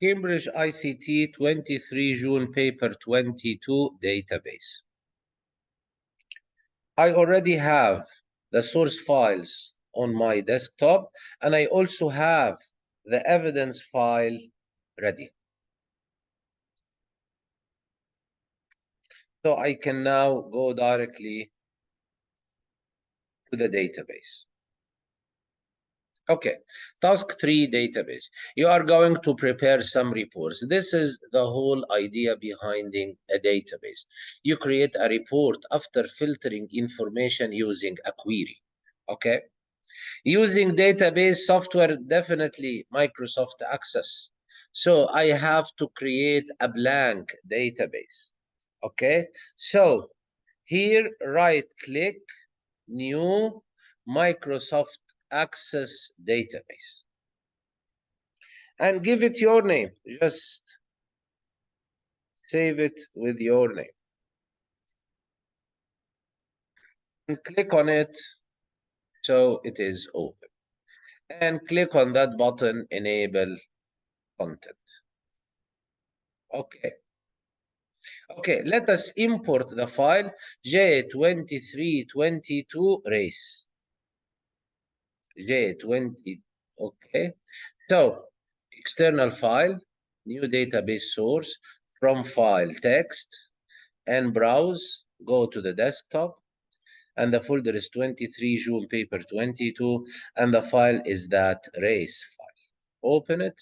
Cambridge ICT 23 June paper 22 database. I already have the source files on my desktop, and I also have the evidence file ready. So I can now go directly to the database. Okay, task 3 database. You are going to prepare some reports. This is the whole idea behind a database. You create a report after filtering information using a query. Okay, using database software, definitely Microsoft Access. So I have to create a blank database. Okay, so here right click, new Microsoft Access database, and give it your name. Just save it with your name and click on it so it is open, and click on that button, enable content. Okay, let us import the file J2322 race. J20. Okay, so external file, new database source, from file text, and browse, go to the desktop, and the folder is 23 June paper 22, and the file is that race file. Open it,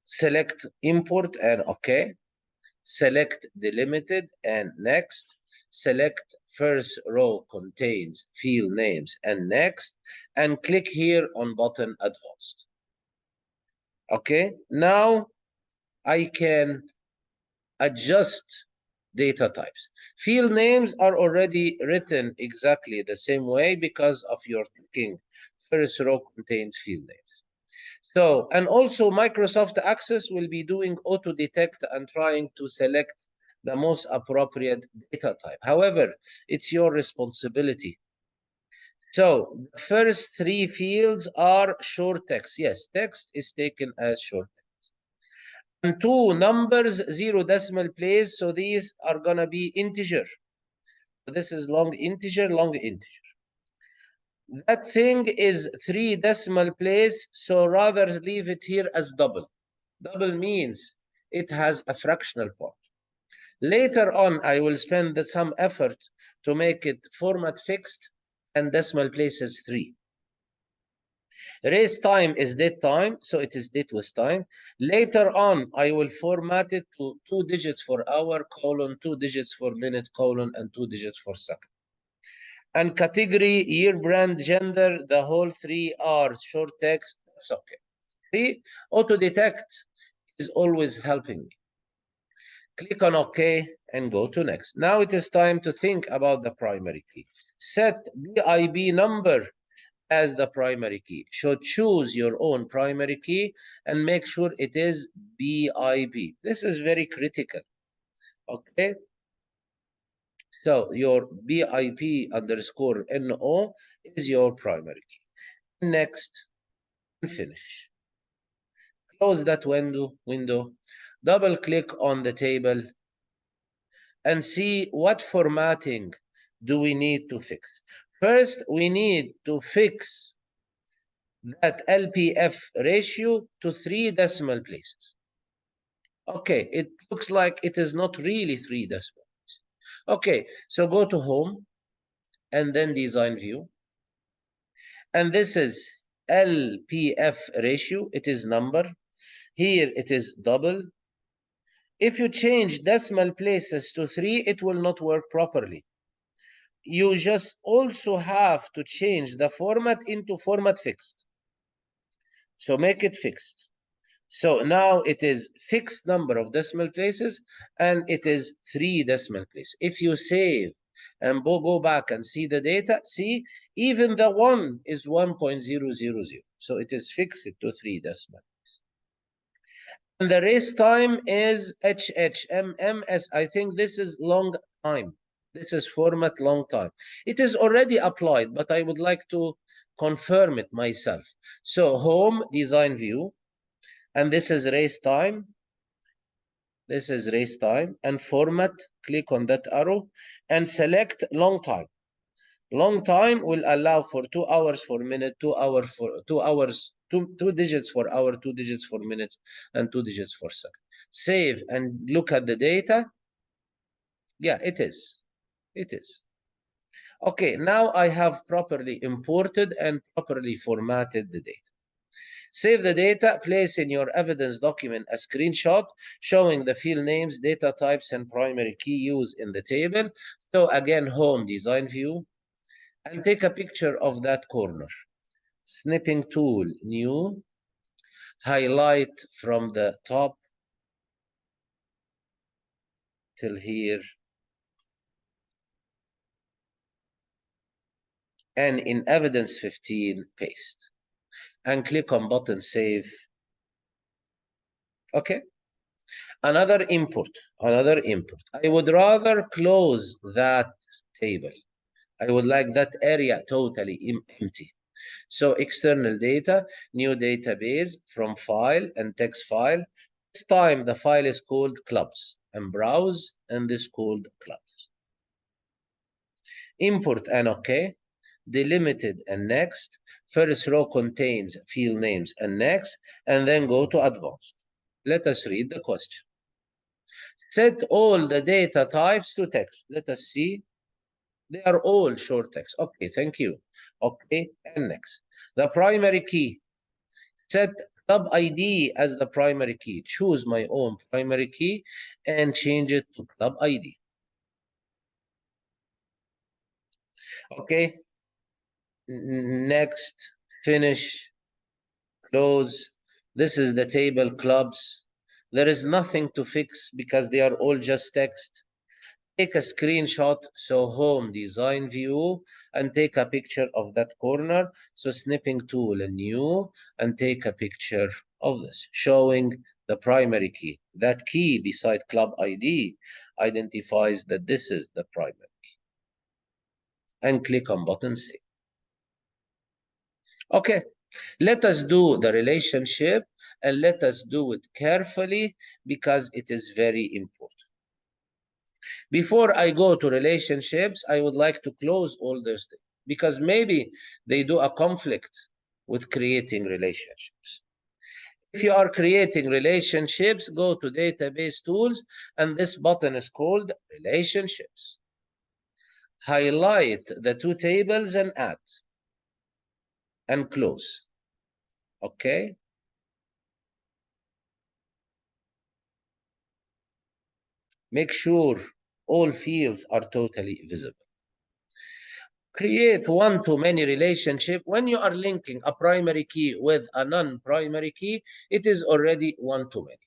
select import and OK, select delimited and next, select first row contains field names and next, and click here on button advanced. Okay, now I can adjust data types. Field names are already written exactly the same way because of your clicking first row contains field names. So, and also Microsoft Access will be doing auto detect and trying to select the most appropriate data type. However, it's your responsibility. So the first 3 fields are short text. Yes, text is taken as short text. And 2 numbers, 0 decimal place. So these are going to be integer. This is long integer, long integer. That thing is 3 decimal place. So rather leave it here as double. Double means it has a fractional part. Later on, I will spend some effort to make it format fixed and decimal places 3. Race time is date time, so it is date with time. Later on, I will format it to 2 digits for hour, colon, 2 digits for minute, colon, and 2 digits for second. And category, year, brand, gender, the whole 3 are short text. That's okay. See, auto detect is always helping me. Click on OK and go to next. Now it is time to think about the primary key. Set BIB number as the primary key. So choose your own primary key and make sure it is BIB. This is very critical. Okay. So your BIP underscore NO is your primary key. Next, and finish. Close that window. Double click on the table and see what formatting do we need to fix. First, we need to fix that LPF ratio to 3 decimal places. Okay, it looks like it is not really 3 decimal places. Okay, so go to Home and then Design View. And this is LPF ratio. It is number. Here it is double. If you change decimal places to 3, it will not work properly. You just also have to change the format into format fixed. So make it fixed. So now it is fixed number of decimal places and it is 3 decimal places. If you save and go back and see the data, see, even the 1 is 1.000. So it is fixed to 3 decimal places. And the race time is HHMMS. I think this is long time. This is format long time. It is already applied, but I would like to confirm it myself. So Home, Design View, And this is race time. This is race time and format. Click on that arrow and select long time. Long time will allow for 2 hours for minute, 2 hours for 2 hours, two digits for hour, 2 digits for minutes, and 2 digits for second. Save and look at the data. Yeah, it is. It is. Okay, now I have properly imported and properly formatted the data. Save the data, place in your evidence document a screenshot showing the field names, data types, and primary key used in the table. So again, home design view, and take a picture of that corner. Snipping tool, new, highlight from the top till here, and in evidence 15, paste, and click on button save. Okay. Another import. I would rather close that table. I would like that area totally empty. So external data, new database from file and text file. This time the file is called clubs, and browse, and this called clubs. Import and OK, delimited and next. First row contains field names and next, and then go to advanced. Let us read the question. Set all the data types to text. Let us see. They are all short text. Okay, thank you. Okay, and next. The primary key. Set club ID as the primary key. Choose my own primary key and change it to club ID. Okay. Next, finish, close. This is the table clubs. There is nothing to fix because they are all just text. Take a screenshot, so home design view, and take a picture of that corner. So snipping tool and new, and take a picture of this, showing the primary key. That key beside club ID identifies that this is the primary key. And click on button save. Okay, let us do the relationship, and let us do it carefully because it is very important. Before I go to relationships, I would like to close all those things because maybe they do a conflict with creating relationships. If you are creating relationships, go to database tools, and this button is called relationships. Highlight the two tables and add and close. Okay. Make sure all fields are totally visible. Create one-to-many relationship. When you are linking a primary key with a non-primary key, it is already one-to-many.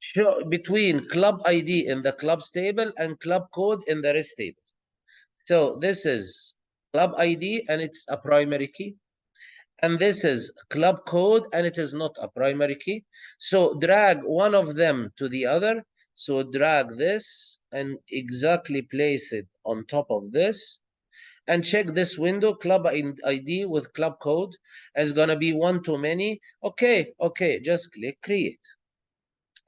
Show between club ID in the clubs table and club code in the rest table. So this is club ID and it's a primary key. And this is club code and it is not a primary key. So drag one of them to the other. So drag this and exactly place it on top of this. And check this window, club ID with club code is going to be one-to-many. Okay, just click create.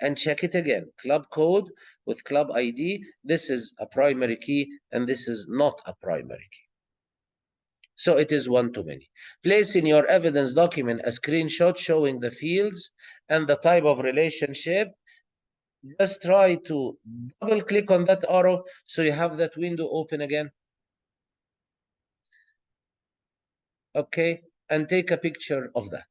And check it again, club code with club ID. This is a primary key and this is not a primary key. So it is one-to-many. Place in your evidence document a screenshot showing the fields and the type of relationship. Just try to double click on that arrow so you have that window open again. Okay, and take a picture of that.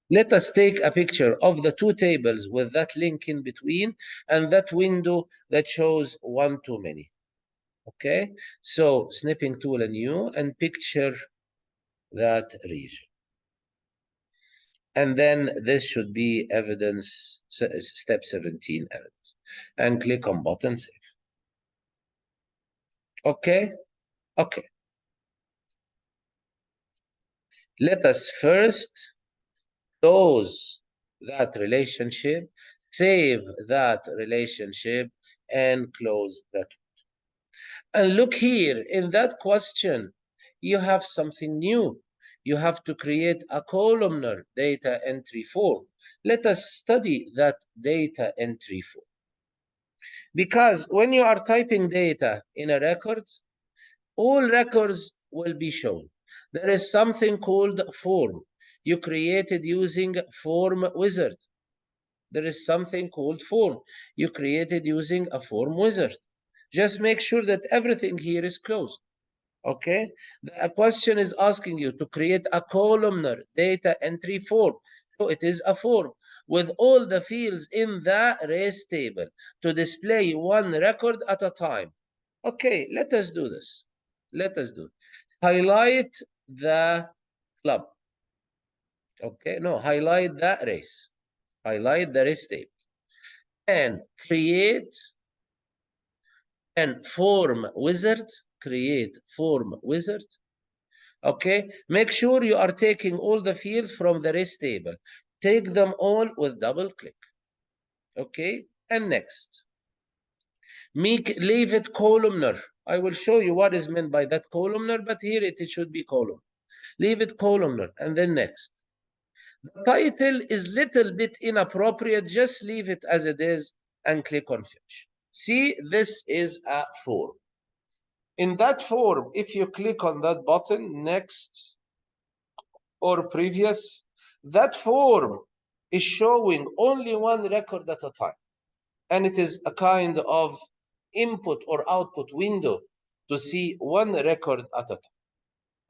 Let us take a picture of the two tables with that link in between and that window that shows one-to-many. Okay, so snipping tool and new and picture that region. And then this should be evidence, step 17 evidence. And click on button save. Okay, okay. Let us first close that relationship, save that relationship, and close that. And look here, in that question, you have something new. You have to create a columnar data entry form. Let us study that data entry form. Because when you are typing data in a record, all records will be shown. There is something called form. You created using form wizard. There is something called form. You created using a form wizard. Just make sure that everything here is closed. Okay? The question is asking you to create a columnar data entry form. So it is a form with all the fields in the race table to display one record at a time. Okay, let us do this. Let us do it. Highlight the club. Okay, no, highlight the race. Highlight the race table. And create and form wizard. Create form wizard. Okay, make sure you are taking all the fields from the race table. Take them all with double click. Okay, and next. Leave it columnar. I will show you what is meant by that columnar, but here it should be column. Leave it columnar, and then next. The title is little bit inappropriate. Just leave it as it is and click on finish. See, this is a form. In that form, if you click on that button, next or previous, that form is showing only one record at a time. And it is a kind of input or output window to see one record at a time.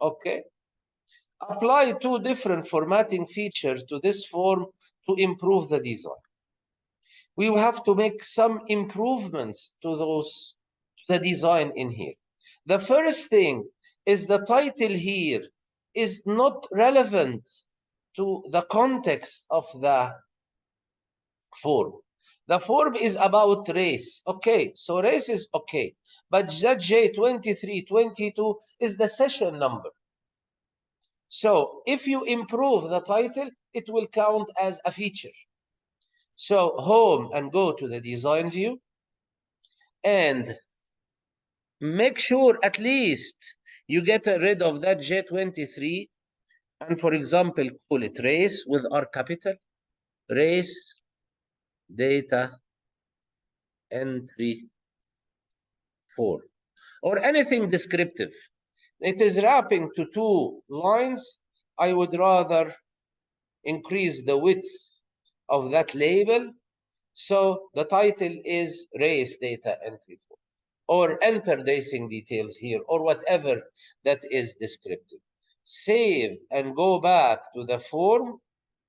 Okay? Apply two different formatting features to this form to improve the design. We will have to make some improvements to the design in here. The first thing is the title here is not relevant to the context of the form. The form is about race. Okay, so race is okay. But ZJ2322 is the session number. So if you improve the title, it will count as a feature. So home and go to the design view and make sure at least you get rid of that J23 and, for example, call it race with R capital, race data entry 4, or anything descriptive. It is wrapping to 2 lines. I would rather increase the width of that label. So the title is race data entry 4, or enter racing details here, or whatever that is descriptive. Save and go back to the form.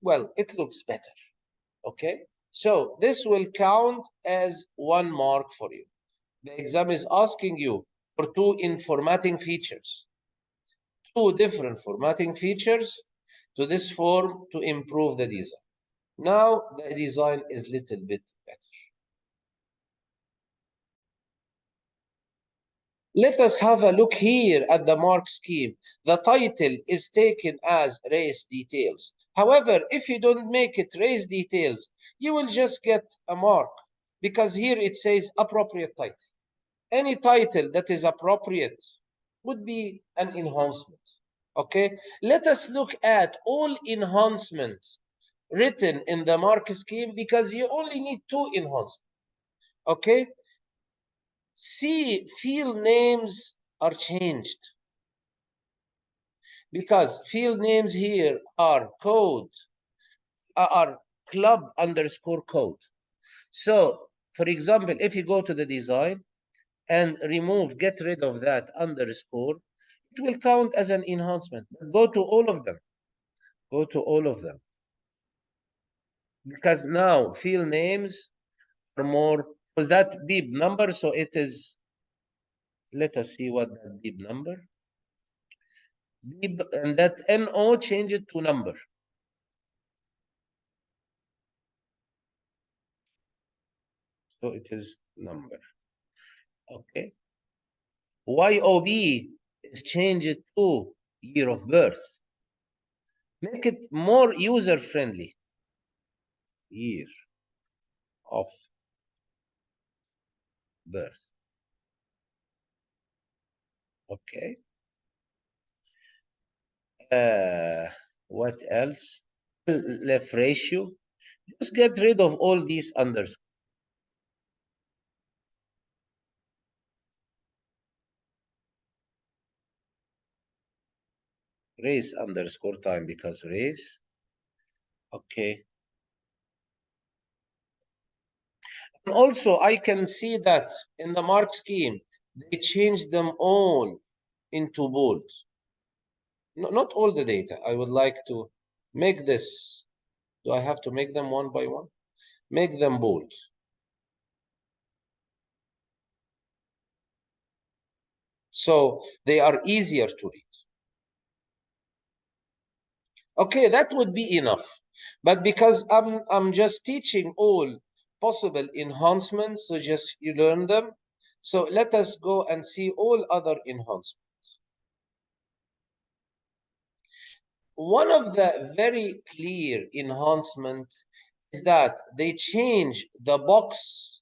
Well, it looks better. Okay, so this will count as 1 mark for you. The exam is asking you for 2 formatting features, 2 different formatting features to this form to improve the design. Now the design is a little bit better. Let us have a look here at the mark scheme. The title is taken as race details. However, if you don't make it race details, you will just get a mark because here it says appropriate title. Any title that is appropriate would be an enhancement. Okay, let us look at all enhancements written in the mark scheme because you only need 2 enhancements. Okay, see, field names are changed because field names here are code, are club underscore code. So, for example, if you go to the design and get rid of that underscore, it will count as an enhancement. Go to all of them. Go to all of them. Because now field names are more, was that bib number, so it is, let us see what that bib number, bib, and that NO change it to number. So it is number. Okay. YOB is changed to year of birth. Make it more user friendly. Year of birth. Okay. What else? Left ratio. Just get rid of all these underscores. Race underscore time because race. Okay. And also, I can see that in the mark scheme, they changed them all into bold. No, not all the data. I would like to make this. Do I have to make them one by one? Make them bold. So they are easier to read. Okay, that would be enough. But because I'm just teaching all possible enhancements, so just you learn them. So let us go and see all other enhancements. One of the very clear enhancements is that they change the box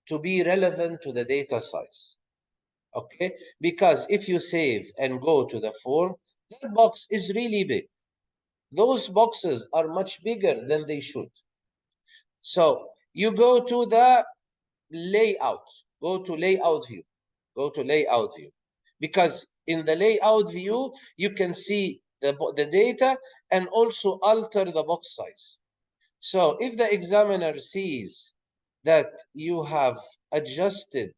to be relevant to the data size. Okay, because if you save and go to the form, that box is really big. Those boxes are much bigger than they should. So you go to the layout, go to layout view, go to layout view, because in the layout view, you can see the data and also alter the box size. So if the examiner sees that you have adjusted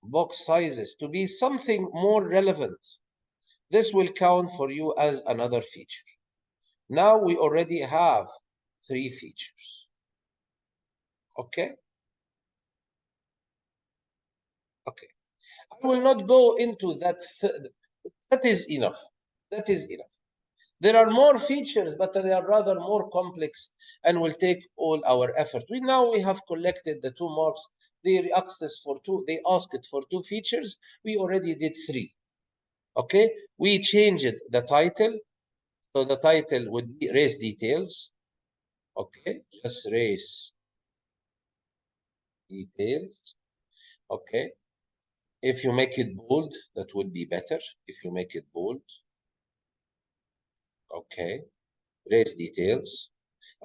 box sizes to be something more relevant, this will count for you as another feature. Now we already have 3 features. Okay? Okay. I will not go into that. That is enough. That is enough. There are more features, but they are rather more complex and will take all our effort. We have collected the 2 marks. They asked us for 2. They asked for 2 features. We already did 3. Okay. We changed the title. So the title would be race details. Okay. Just race details. Okay. If you make it bold, that would be better. If you make it bold. Okay. Race details.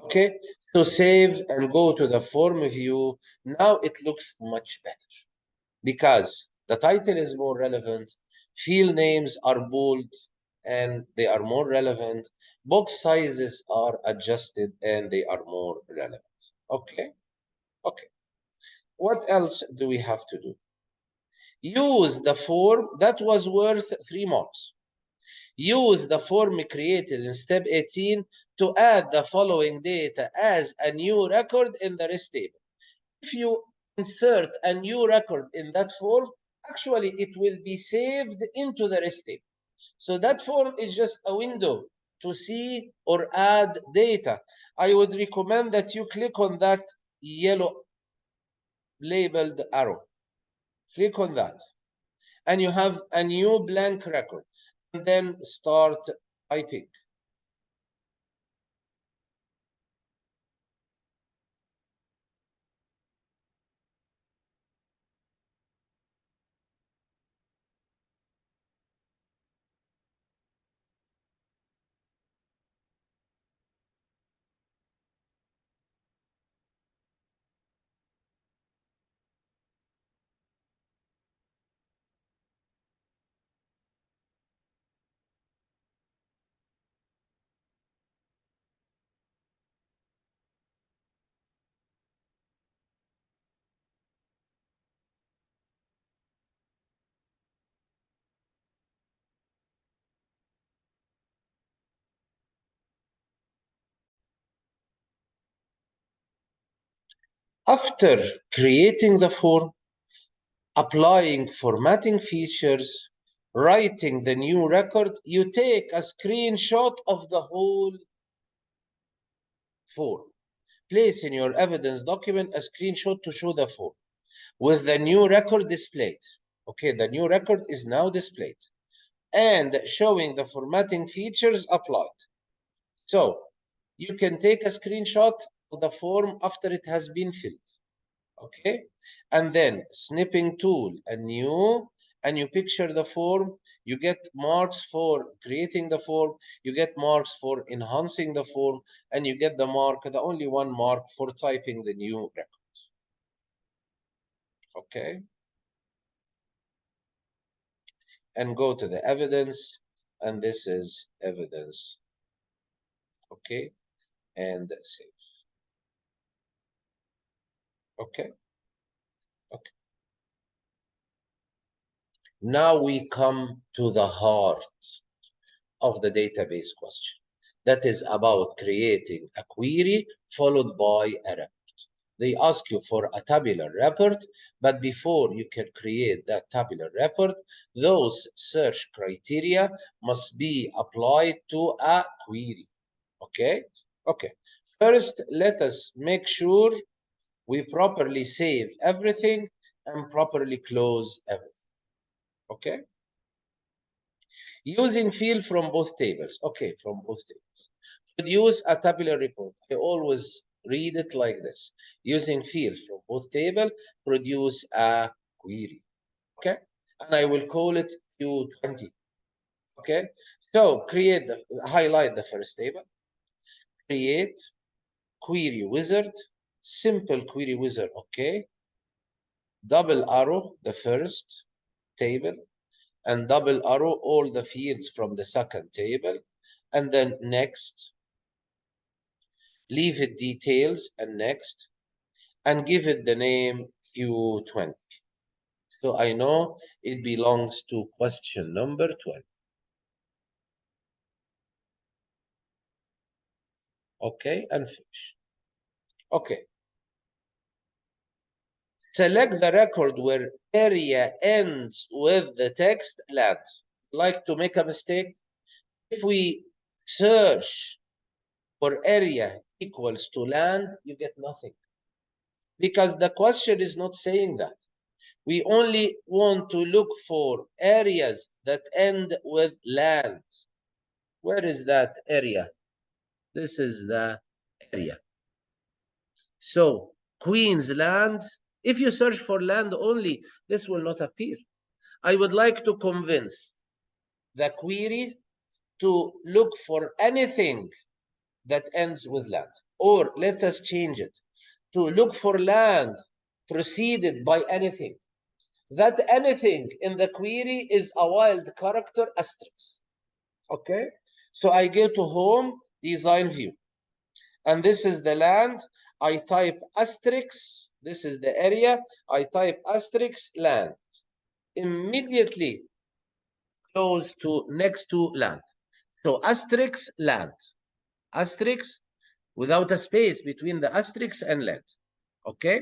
Okay, so save and go to the form view. Now it looks much better because the title is more relevant, field names are bold and they are more relevant, box sizes are adjusted and they are more relevant. Okay, okay. What else do we have to do? Use the form that was worth 3 marks. Use the form created in step 18 to add the following data as a new record in the rest table. If you insert a new record in that form, actually it will be saved into the rest table. So that form is just a window to see or add data. I would recommend that you click on that yellow labeled arrow. Click on that. And you have a new blank record. And then start typing. After creating the form, applying formatting features, writing the new record, you take a screenshot of the whole form. Place in your evidence document a screenshot to show the form with the new record displayed. Okay, the new record is now displayed and showing the formatting features applied. So you can take a screenshot of the form after it has been filled. Okay, and then snipping tool, a new, and you picture the form, you get marks for creating the form, you get marks for enhancing the form, and you get the only one mark for typing the new record. Okay? And go to the evidence, and this is evidence. Okay? And save. Okay? Okay. Now we come to the heart of the database question. That is about creating a query followed by a report. They ask you for a tabular report, but before you can create that tabular report, those search criteria must be applied to a query. Okay? Okay. First, let us make sure we properly save everything and properly close everything. Okay? Using field from both tables. Okay, from both tables. Produce a tabular report. I always read it like this. Using fields from both table, produce a query. Okay? And I will call it Q20. Okay? So highlight the first table. Create query wizard. Simple query wizard. Okay? Double arrow the first table, and double arrow all the fields from the second table, and then next, leave it details and next, and give it the name Q20. So I know it belongs to question number 12. Okay, and finish. Okay. Select the record where area ends with the text land. Like to make a mistake? If we search for area equals to land, you get nothing. Because the question is not saying that. We only want to look for areas that end with land. Where is that area? This is the area. So Queensland, if you search for land only, this will not appear. I would like to convince the query to look for anything that ends with land. Or let us change it to look for land preceded by anything. That anything in the query is a wild character asterisk. Okay? So I go to home, design view. And this is the land. I type asterisk. This is the area. I type asterisk land. Immediately close to next to land. So asterisk land. Asterisk without a space between the asterisk and land. Okay?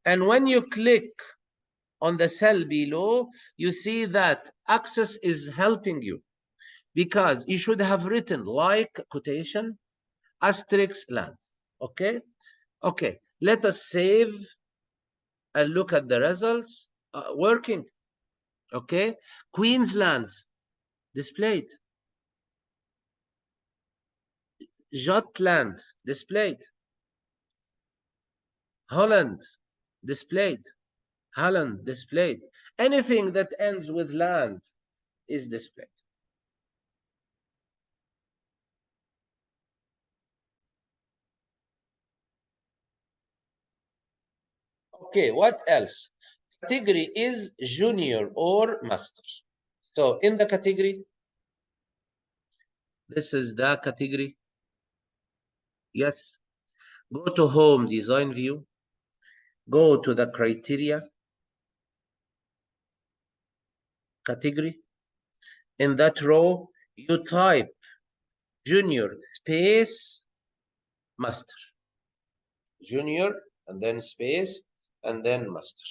And when you click on the cell below, you see that Access is helping you because you should have written like quotation asterisk land. Okay? Okay. Let us save and look at the results. Working. Okay? Queensland displayed. Jutland displayed. Holland displayed. Holland displayed. Anything that ends with land is displayed. Okay, what else? Category is junior or master. So in the category, this is the category. Yes. Go to home design view. Go to the criteria category. In that row, you type junior space master. Junior and then space and then master.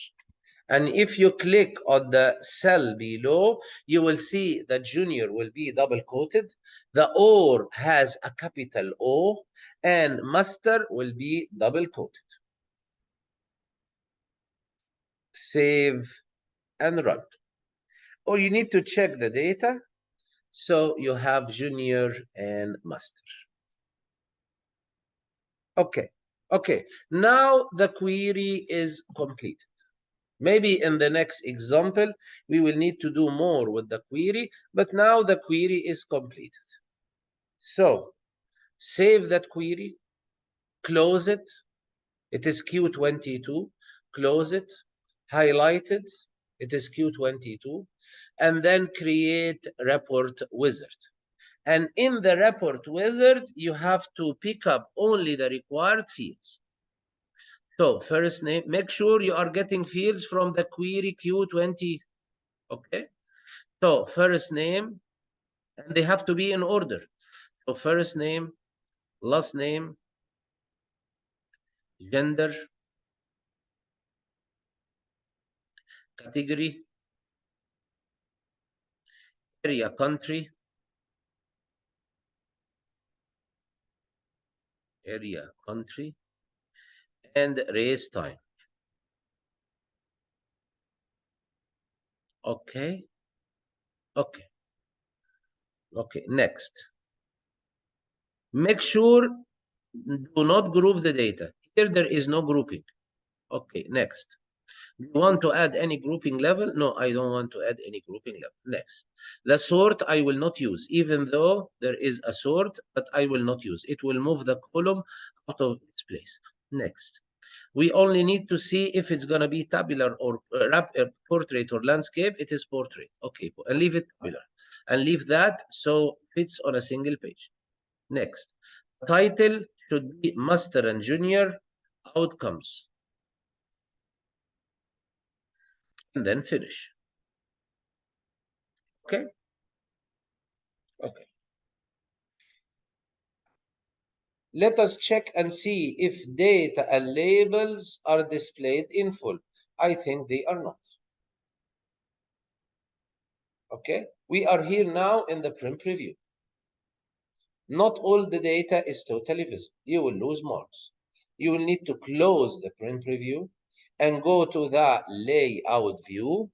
And if you click on the cell below, you will see that junior will be double quoted. The OR has a capital O and master will be double quoted. Save and run. Or you need to check the data. So you have junior and master. Okay. Okay. Now the query is completed. Maybe in the next example, we will need to do more with the query, but now the query is completed. So save that query, close it. It is Q22. Close it, highlight it. It is Q22. And then create report wizard. And in the report wizard, you have to pick up only the required fields. So first name, make sure you are getting fields from the query Q20. Okay. So first name, and they have to be in order. So first name, last name, gender, category, area, country, and race time. Okay. Okay. Okay. Next. Make sure do not group the data. Here there is no grouping. Okay. Next. Do you want to add any grouping level? No, I don't want to add any grouping level. Next. The sort I will not use, even though there is a sort, but I will not use. It will move the column out of its place. Next. We only need to see if it's going to be tabular or portrait or landscape. It is portrait. Okay, and leave it tabular. And leave that so it fits on a single page. Next. Title should be Master and Junior Outcomes. And then finish. Okay? Okay. Let us check and see if data and labels are displayed in full. I think they are not. Okay? We are here now in the print preview. Not all the data is totally visible. You will lose marks. You will need to close the print preview and go to the layout view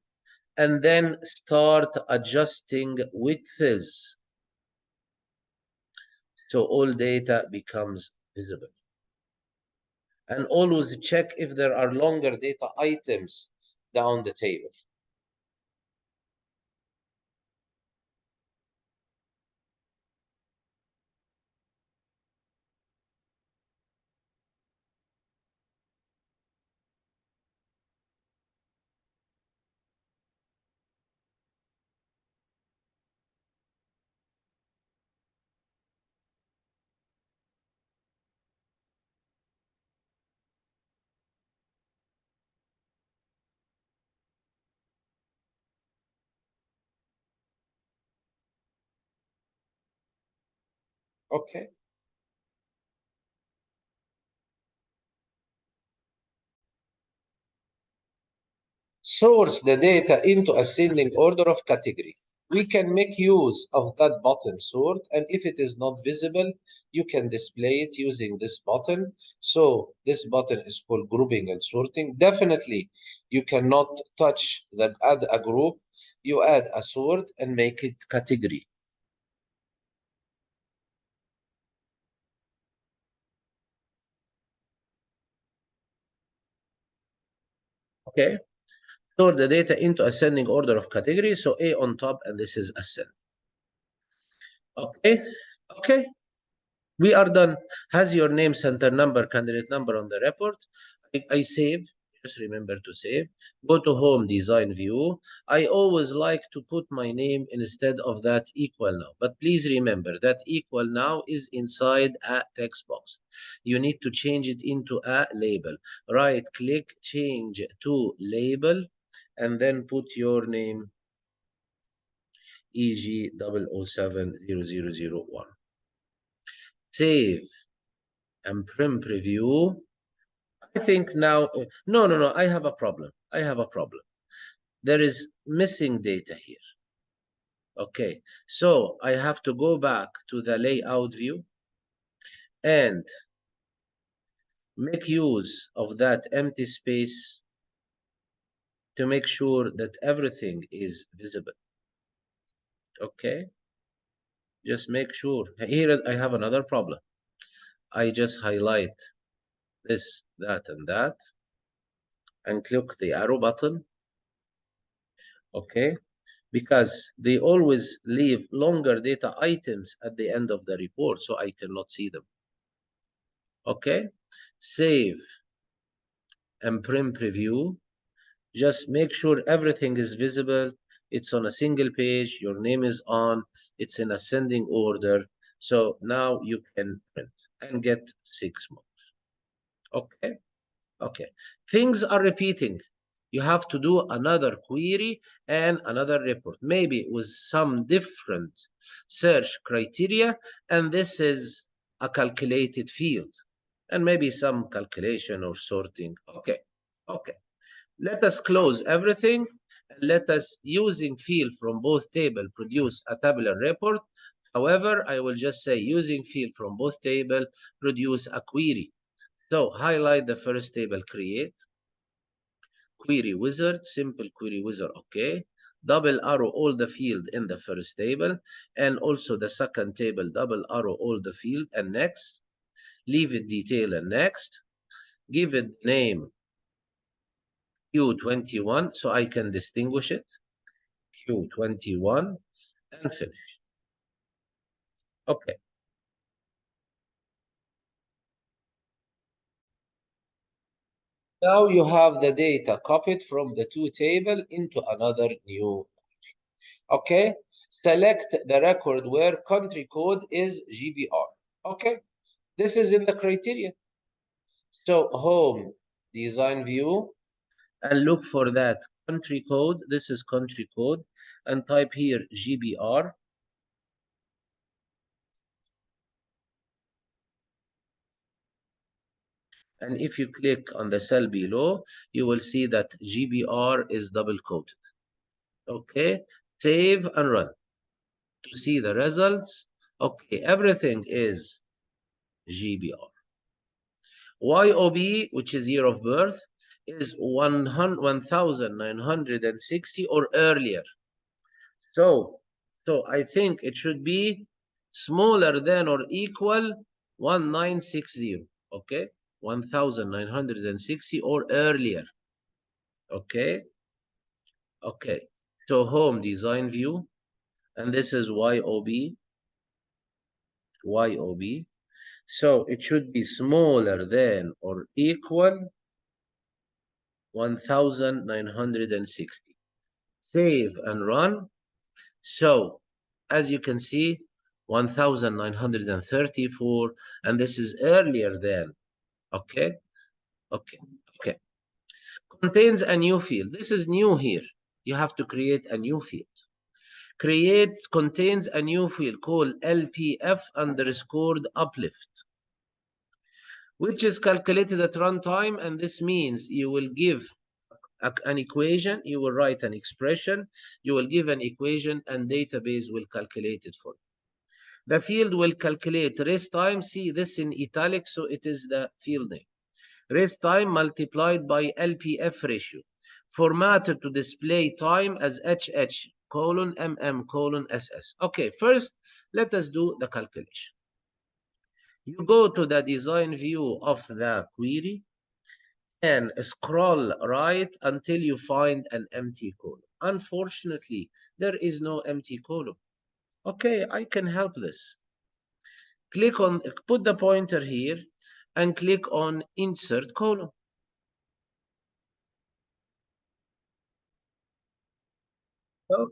and then start adjusting widths so all data becomes visible. And always check if there are longer data items down the table. Okay. Source the data into ascending order of category. We can make use of that button sort, and if it is not visible, you can display it using this button. So this button is called grouping and sorting. Definitely, you cannot touch that add a group. You add a sort and make it category. Okay. Store the data into ascending order of category. So A on top, and this is ascend. Okay. Okay. We are done. Has your name, center number, candidate number on the report. I save. Just remember to save. Go to home design view. I always like to put my name instead of that equal now. But please remember that equal now is inside a text box. You need to change it into a label. Right click, change to label, and then put your name, EG 0070001. Save and print preview. I think now, no, I have a problem. There is missing data here. Okay, so I have to go back to the layout view and make use of that empty space to make sure that everything is visible. Okay, just make sure. Here I have another problem. I just highlight this, that, and that. and click the arrow button, okay? Because they always leave longer data items at the end of the report, so I cannot see them. Okay, save and print preview. Just make sure everything is visible. It's on a single page. Your name is on. It's in ascending order. So now you can print and get 6 more. Okay. Okay. Things are repeating. You have to do another query and another report, maybe with some different search criteria. And this is a calculated field and maybe some calculation or sorting. Okay. Okay. Let us close everything and let us, using field from both table, produce a tabular report. However, I will just say using field from both table, produce a query. So highlight the first table, create, query wizard, simple query wizard, okay. Double arrow all the field in the first table, and also the second table, double arrow all the field, and next. Leave it detail and next. Give it name Q21 so I can distinguish it. Q21 and finish. Okay. Now you have the data copied from the two table into another new. Okay. Select the record where country code is GBR. Okay. This is in the criteria. So home, design view, and look for that country code. This is country code, and type here GBR. And if you click on the cell below, you will see that GBR is double coded. Okay, save and run to see the results. Okay, everything is GBR. YOB, which is year of birth, is 1960 or earlier. So I think it should be smaller than or equal 1960. Okay, 1960 or earlier. Okay. Okay. So home design view, and this is YOB. YOB. So it should be smaller than or equal 1960. Save and run. So as you can see, 1934, and this is earlier than. Okay. Okay. Okay. Contains a new field. This is new here. You have to create a new field. Contains a new field called LPF underscored uplift, which is calculated at runtime, and this means you will give an equation, you will write an expression, you will give an equation, and database will calculate it for you. The field will calculate rest time. See this in italic, so it is the field name. Rest time multiplied by LPF ratio, formatted to display time as HH colon MM colon SS. Okay, first, let us do the calculation. You go to the design view of the query and scroll right until you find an empty column. Unfortunately, there is no empty column. Okay, I can help this. Click on, put the pointer here and click on insert column.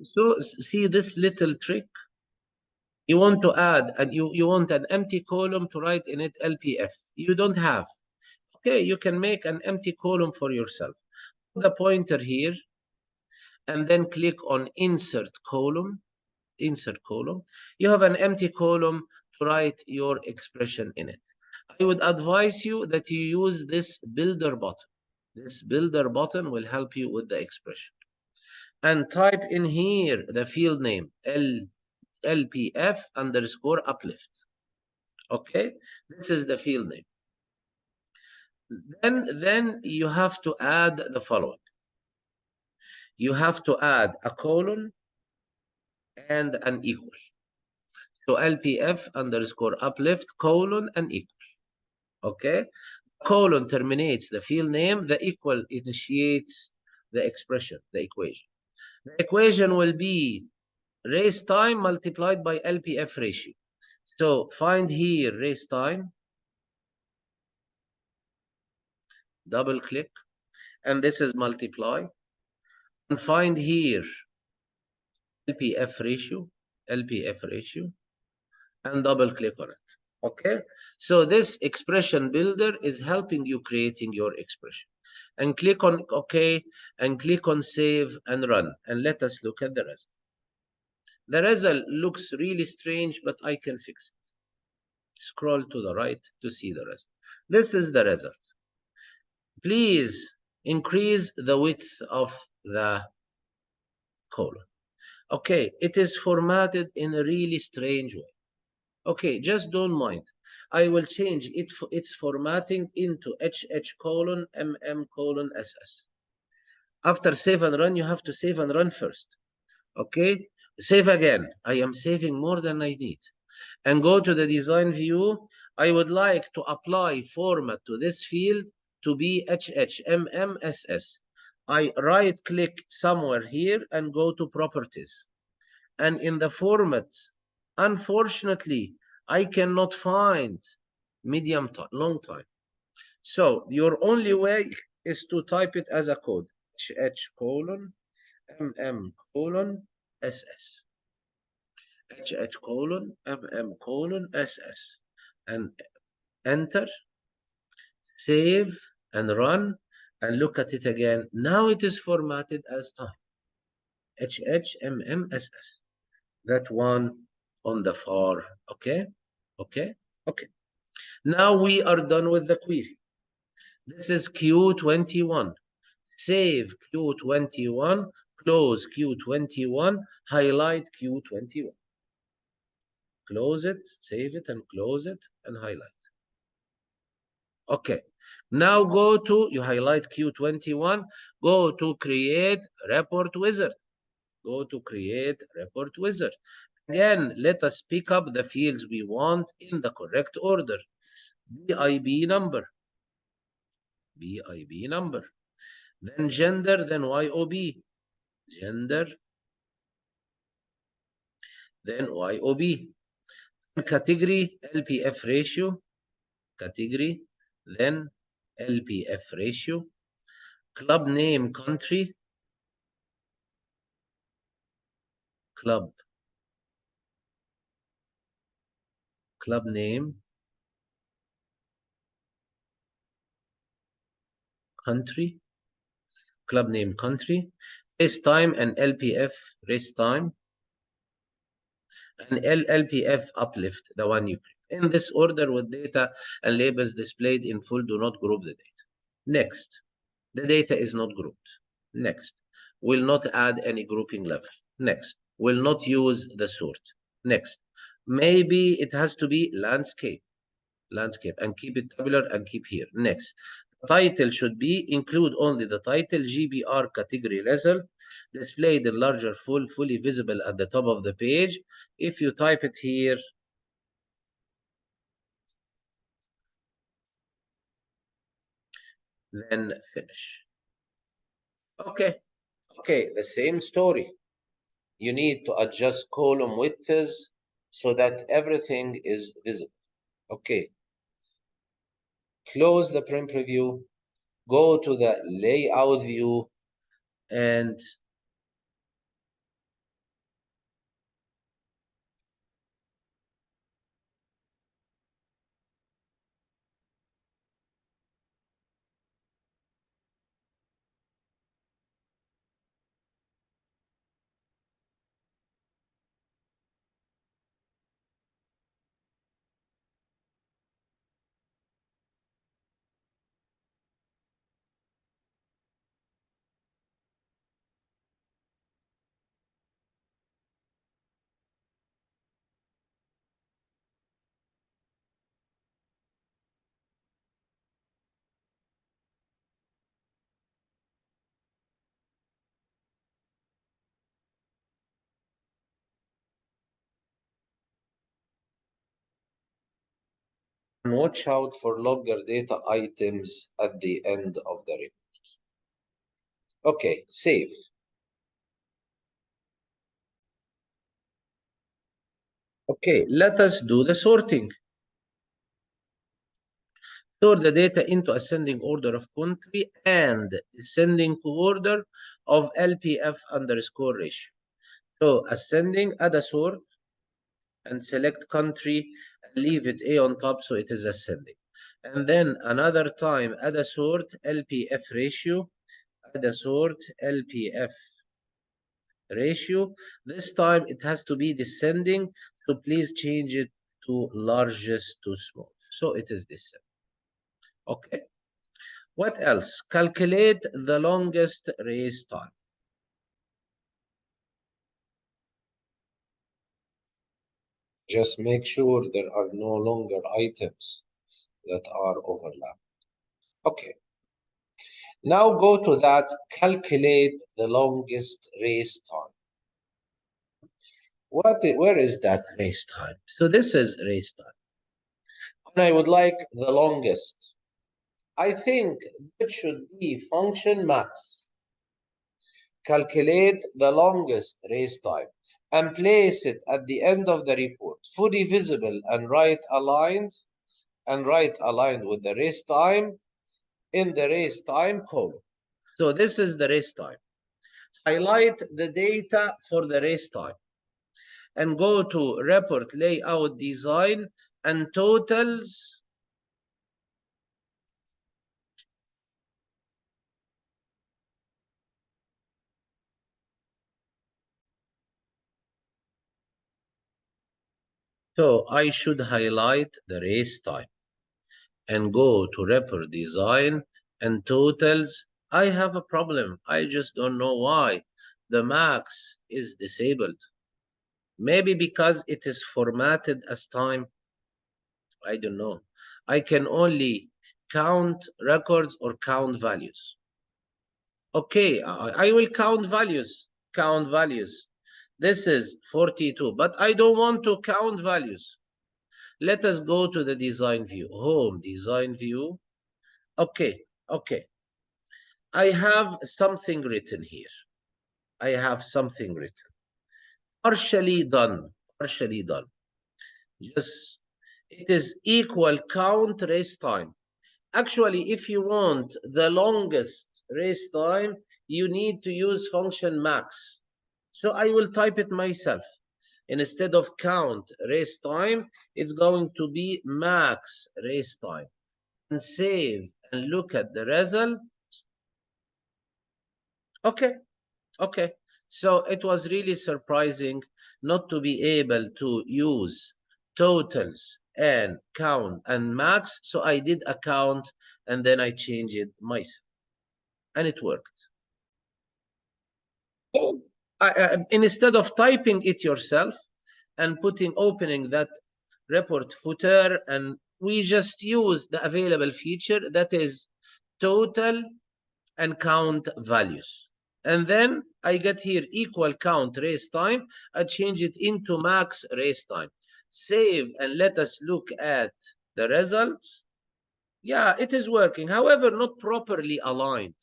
So see this little trick. You want to add, and you want an empty column to write in it LPF. You don't have. Okay, you can make an empty column for yourself. Put the pointer here and then click on insert column. Insert column. You have an empty column to write your expression in it. I would advise you that you use this builder button. This builder button will help you with the expression. And type in here the field name LPF underscore uplift. Okay, this is the field name. Then you have to add the following. You have to add a colon and an equal. So LPF underscore uplift colon and equal. Okay, Colon terminates the field name, the equal initiates the expression, the equation. The equation will be race time multiplied by LPF ratio. So find here race time, double click, and this is multiply. And find here LPF ratio, LPF ratio, and double click on it. Okay, so this expression builder is helping you creating your expression. And click on OK, and click on save and run. And let us look at the result. The result looks really strange, but I can fix it. Scroll to the right to see the result. This is the result. Please increase the width of the colon. Okay, it is formatted in a really strange way. Okay, just don't mind. I will change its formatting into HH colon MM colon SS. After save and run, you have to save and run first. Okay, save again. I am saving more than I need. And go to the design view. I would like to apply format to this field to be HHMMSS. I right click somewhere here and go to properties. And in the format, unfortunately, I cannot find medium time, long time. So your only way is to type it as a code, HH colon, MM colon, SS. HH colon, MM colon, SS. And enter, save, and run, and look at it again. Now it is formatted as time. HHMMSS. That one on the far. Okay, okay, okay. Now we are done with the query. This is Q21. Save Q21, close Q21, highlight Q21. Close it, save it, and close it, and highlight. Okay. Now go to, you highlight Q21, go to create report wizard. Go to create report wizard. Again, let us pick up the fields we want in the correct order. BIB number, BIB number. Then gender, then YOB, gender, then YOB. Category, LPF ratio, category, then LPF ratio. Club name, country, club name, country, club name, country, race time and LPF race time, and LPF uplift, the one you create. In this order with data and labels displayed in full, do not group the data. Next, the data is not grouped. Next, will not add any grouping level. Next, will not use the sort. Next, maybe it has to be landscape, and keep it tabular and keep here. Next, title should be include only the title, GBR category result, displayed in larger fully visible at the top of the page. If you type it here, then finish. Okay, okay, the same story. You need to adjust column widths so that everything is visible. Okay, close the print preview, go to the layout view, and and watch out for longer data items at the end of the report. Okay, save. Okay, let us do the sorting. Sort the data into ascending order of country and descending order of LPF underscore ratio. So ascending, add a sort and select country and leave it A on top so it is ascending. And then another time add a sort LPF ratio, add a sort LPF ratio. This time it has to be descending, so please change it to largest to small. So it is descending. Okay. What else? Calculate the longest race time. Just make sure there are no longer items that are overlapped. Okay. Now go to that, calculate the longest race time. Where is that race time? So this is race time. And I would like the longest. I think that should be function max. Calculate the longest race time and place it at the end of the report, fully visible and right aligned with the race time in the race time column. So this is the race time. Highlight the data for the race time and go to report layout design and totals. So I should highlight the race time and go to report design and totals. I have a problem. I just don't know why. The max is disabled. Maybe because it is formatted as time. I don't know. I can only count records or count values. Okay, I will count values. Count values. This is 42, but I don't want to count values. Let us go to the design view. Home, design view. Okay, okay. I have something written here. I have something written. Partially done. Partially done. Just, it is equal count race time. Actually, if you want the longest race time, you need to use function max. So I will type it myself. Instead of count race time, it's going to be max race time. And save and look at the result. Okay, okay. So it was really surprising not to be able to use totals and count and max. So I did a count and then I changed it myself. And it worked. Oh, instead of typing it yourself and opening that report footer, and we just use the available feature that is total and count values. And then I get here equal count race time. I change it into max race time. Save and let us look at the results. Yeah, it is working. However, not properly aligned.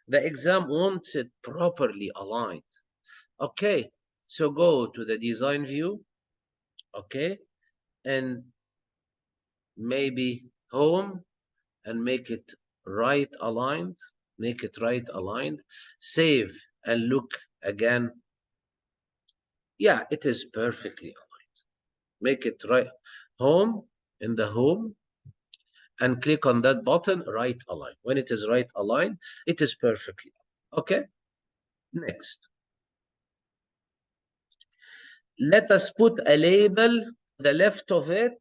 The exam wants it properly aligned. Okay, so go to the design view. Okay, and maybe home and make it right aligned. Make it right aligned. Save and look again. Yeah, it is perfectly aligned. Make it right. Home, in the home, and click on that button, right align. When it is right aligned, it is perfectly aligned. Okay, next. Let us put a label to the left of it,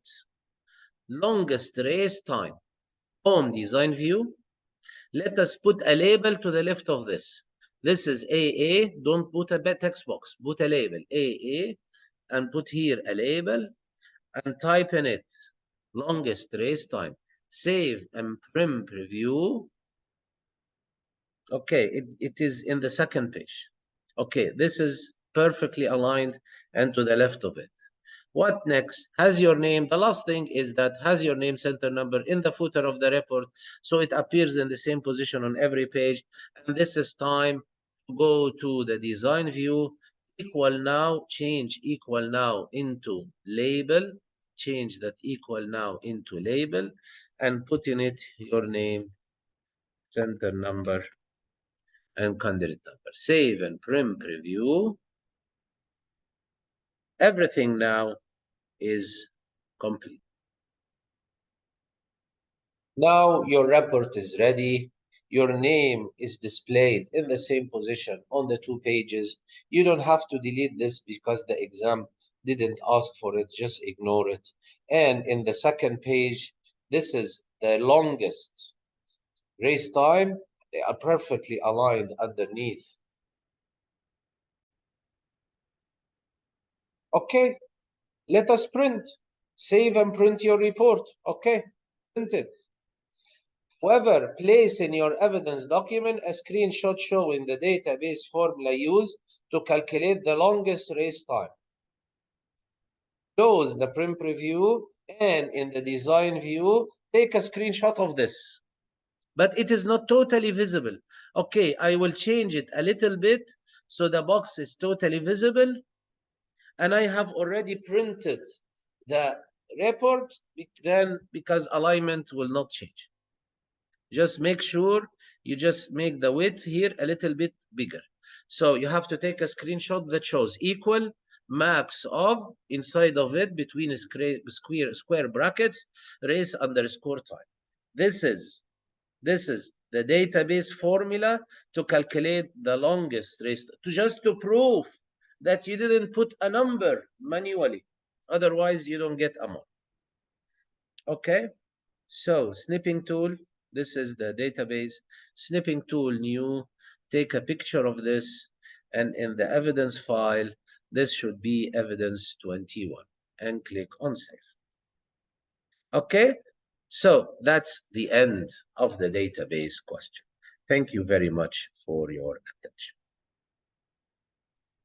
longest race time. Home design view. Let us put a label to the left of this. This is AA. Don't put a text box. Put a label, AA, and put here a label and type in it longest race time. Save and preview. Okay, it is in the second page. Okay, this is perfectly aligned and to the left of it. What next? Has your name. The last thing is that has your name center number in the footer of the report, so it appears in the same position on every page. And this is time to go to the design view. Equal now, change equal now into label. Change that equal now into label and put in it your name, center number, and candidate number. Save and preview. Everything now is complete. Now your report is ready. Your name is displayed in the same position on the 2 pages. You don't have to delete this because the exam didn't ask for it. Just ignore it. And in the second page, this is the longest race time. They are perfectly aligned underneath. Okay, let us print. Save and print your report. Okay, print it. However, place in your evidence document a screenshot showing the database formula used to calculate the longest race time. Close the print preview and in the design view, take a screenshot of this. But it is not totally visible. Okay, I will change it a little bit so the box is totally visible. And I have already printed the report then because alignment will not change. Just make sure you just make the width here a little bit bigger. So you have to take a screenshot that shows equal max of inside of it between square brackets race underscore time. This is the database formula to calculate the longest race to just to prove that you didn't put a number manually. Otherwise, you don't get a mark. Okay. So snipping tool, this is the database. Snipping tool new, take a picture of this, and in the evidence file, this should be evidence 21, and click on save. Okay, so that's the end of the database question. Thank you very much for your attention.